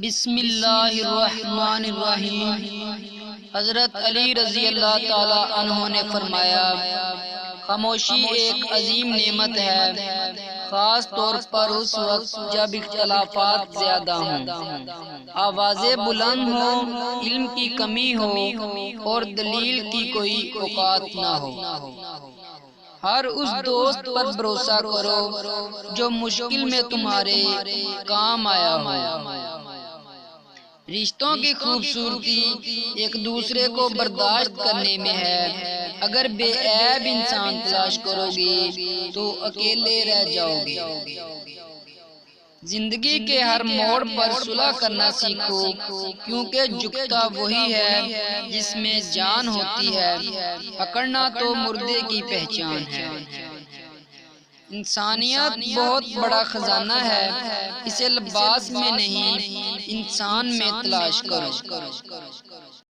بسم اللہ الرحمن الرحیم۔ حضرت علی رضی اللہ تعالی عنہ نے فرمایا، خاموشی ایک عظیم نعمت ہے، خاص طور پر اس وقت جب اختلافات زیادہ ہوں، آوازیں بلند ہوں، علم کی کمی ہو اور دلیل کی کوئی اوقات نہ ہو۔ ہر اس دوست پر بھروسہ کرو جو مشکل میں تمہارے کام آیا ہو۔ رشتوں کی خوبصورتی ایک دوسرے کو برداشت کرنے میں ہے۔ اگر بے عیب انسان تلاش کرو گے تو اکیلے رہ جاؤ گے۔ زندگی کے ہر موڑ پر صلح کرنا سیکھو، کیونکہ جھکتا وہی ہے جس میں جان ہوتی ہے، اکڑنا تو مردے کی پہچان ہے۔ انسانیت بہت بڑا خزانہ ہے، اسے لباس میں نہیں انسان میں تلاش کرو۔